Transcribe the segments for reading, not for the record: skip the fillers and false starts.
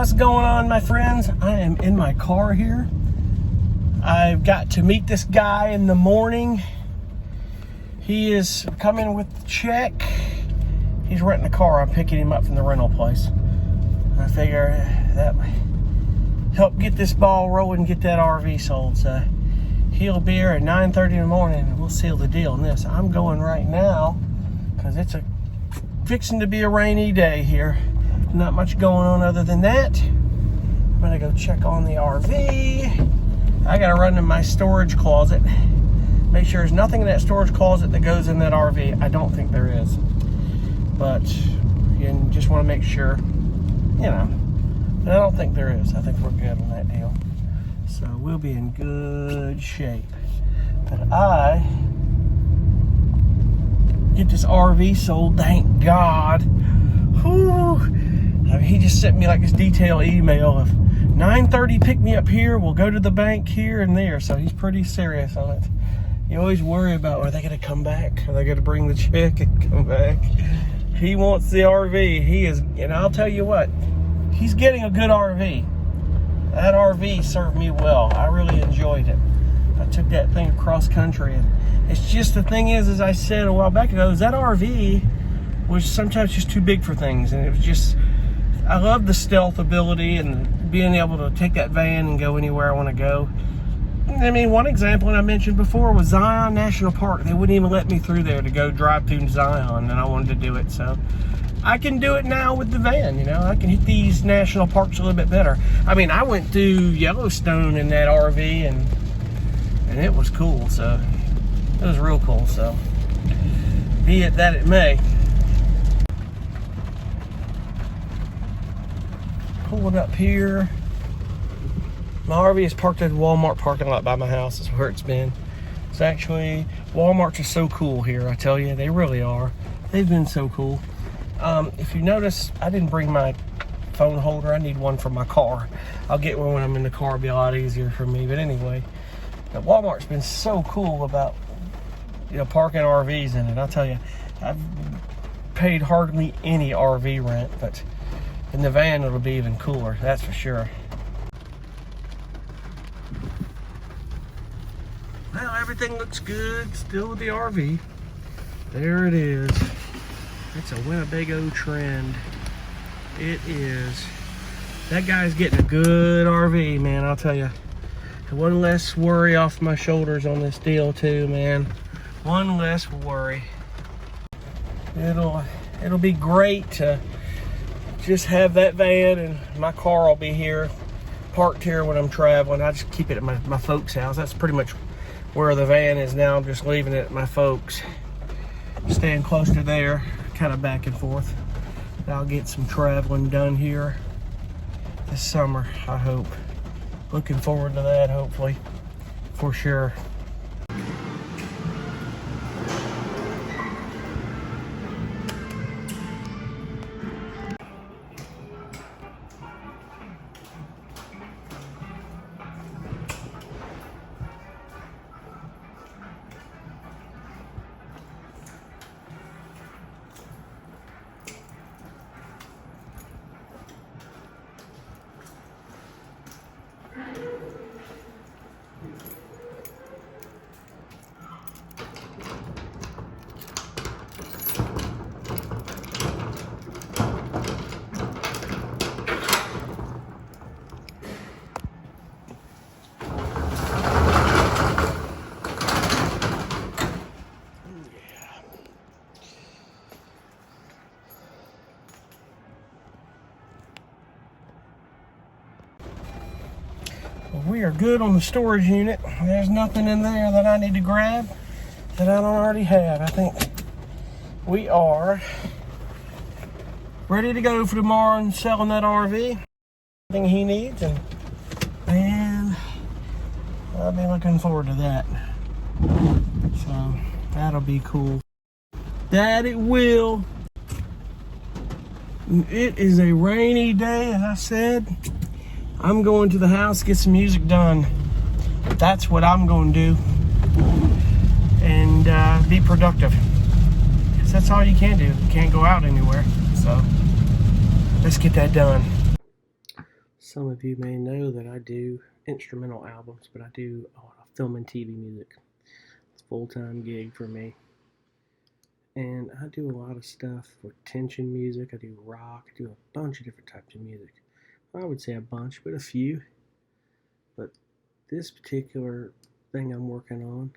What's going on, my friends? I am in my car here. I've got to meet this guy in the morning. He is coming with the check. He's renting a car. I'm picking him up from the rental place. I figure that might help get this ball rolling and get that RV sold. So he'll be here at 9:30 in the morning and we'll seal the deal on this. I'm going right now because it's fixing to be a rainy day here. Not much going on other than that. I'm gonna go check on the RV. I gotta run to my storage closet. Make sure there's nothing in that storage closet that goes in that RV. I don't think there is. But you just want to make sure, you know. But I don't think there is. I think we're good on that deal. So we'll be in good shape. But I get this RV sold, thank God. Whew. I mean, he just sent me like this detailed email of 9:30, pick me up here. We'll go to the bank here and there. So he's pretty serious on it. You always worry about, are they going to come back? Are they going to bring the check and come back? He wants the RV. He is, and I'll tell you what, he's getting a good RV. That RV served me well. I really enjoyed it. I took that thing across country, and it's just, the thing is, as I said a while back ago, is that RV was sometimes just too big for things, and it was just, I love the stealth ability and being able to take that van and go anywhere I want to go. I mean, one example that I mentioned before was Zion National Park. They wouldn't even let me through there to go drive through Zion, and I wanted to do it. So I can do it now with the van, you know. I can hit these national parks a little bit better. I mean, I went through Yellowstone in that RV, and it was cool. So it was real cool. So be it that it may. Pulling up here. My RV is parked at the Walmart parking lot by my house. That's where it's been. It's actually, Walmarts are so cool here, I tell you. They really are. They've been so cool. If you notice, I didn't bring my phone holder. I need one for my car. I'll get one when I'm in the car. It'll be a lot easier for me. But anyway, Walmart's been so cool about, you know, parking RVs in it. I'll tell you, I've paid hardly any RV rent, but in the van it'll be even cooler, that's for sure. Well, everything looks good still with the RV. There it is. It's a Winnebago Trend. It is. That guy's getting a good RV, man, I'll tell you. One less worry off my shoulders on this deal too, man. One less worry. It'll be great to just have that van, and my car will be here, parked here when I'm traveling. I just keep it at my folks' house. That's pretty much where the van is now. I'm just leaving it at my folks, staying close to there, kind of back and forth. I'll get some traveling done here this summer, I hope. Looking forward to that, hopefully, for sure. We are good on the storage unit. There's nothing in there that I need to grab that I don't already have. I think we are ready to go for tomorrow and selling that RV. Everything he needs, and man, I'll be looking forward to that. So that'll be cool. That it will. It is a rainy day, as I said. I'm going to the house, get some music done. That's what I'm going to do. And be productive. Because that's all you can do. You can't go out anywhere. So let's get that done. Some of you may know that I do instrumental albums, but I do film and TV music. It's a full-time gig for me. And I do a lot of stuff with tension music. I do rock. I do a bunch of different types of music. I would say a bunch, but a few. But this particular thing I'm working on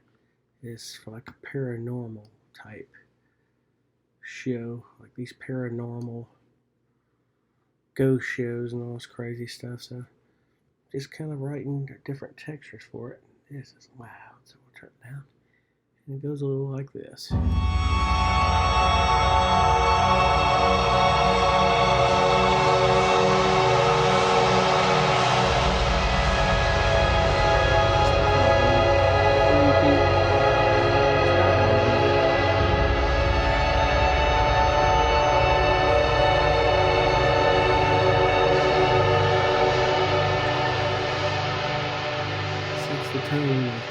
is for like a paranormal type show, like these paranormal ghost shows and all this crazy stuff. So just kind of writing different textures for it. This is loud, so we'll turn it down. And it goes a little like this. The tone of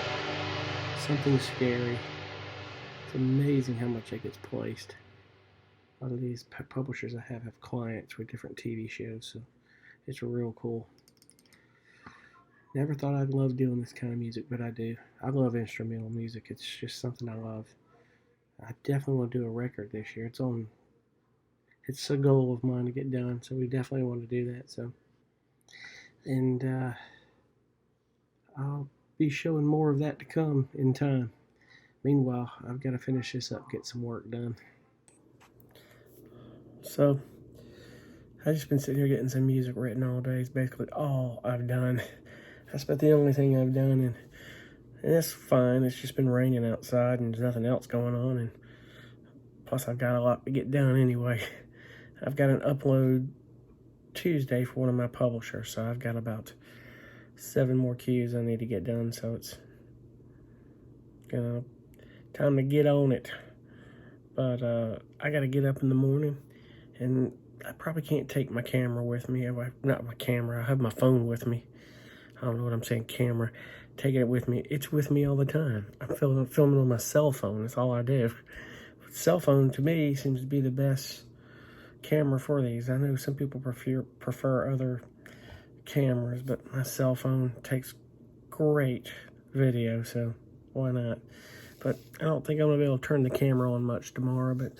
something scary. It's amazing how much it gets placed. A lot of these publishers I have clients with different TV shows, so it's real cool. Never thought I'd love doing this kind of music, but I do. I love instrumental music. It's just something I love. I definitely want to do a record this year. It's a goal of mine to get done, so we definitely want to do that. So, and I'll be showing more of that to come in time. Meanwhile, I've got to finish this up, get some work done. So, I've just been sitting here getting some music written all day. It's basically all I've done. That's about the only thing I've done, and it's fine. It's just been raining outside, and there's nothing else going on, and plus I've got a lot to get done anyway. I've got an upload Tuesday for one of my publishers, so I've got about 7 more cues I need to get done, so it's time to get on it. But I gotta get up in the morning, and I probably can't take my camera with me. Not my camera, I have my phone with me. I don't know what I'm saying, camera. Taking it with me. It's with me all the time. I'm filming on my cell phone. That's all I do. Cell phone, to me, seems to be the best camera for these. I know some people prefer other cameras, but my cell phone takes great video, so why not? But I don't think I'm gonna be able to turn the camera on much tomorrow, but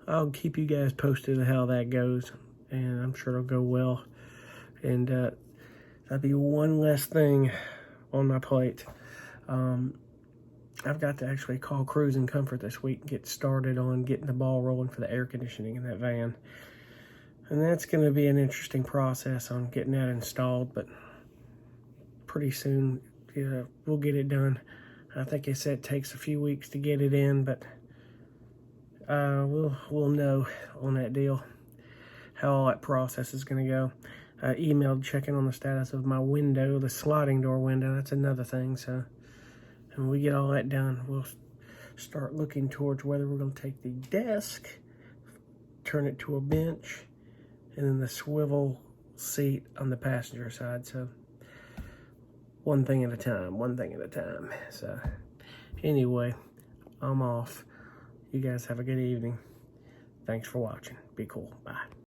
I'll keep you guys posted on how that goes, and I'm sure it'll go well. And that'll be one less thing on my plate. I've got to actually call Cruise and Comfort this week and get started on getting the ball rolling for the air conditioning in that van. And that's going to be an interesting process on getting that installed, but pretty soon we'll get it done. I think they said it takes a few weeks to get it in, but we'll know on that deal how all that process is going to go. I emailed checking on the status of my window, the sliding door window. That's another thing. So when we get all that done, we'll start looking towards whether we're going to take the desk, turn it to a bench, and then the swivel seat on the passenger side. So one thing at a time. So anyway, I'm off. You guys have a good evening. Thanks for watching. Be cool. Bye.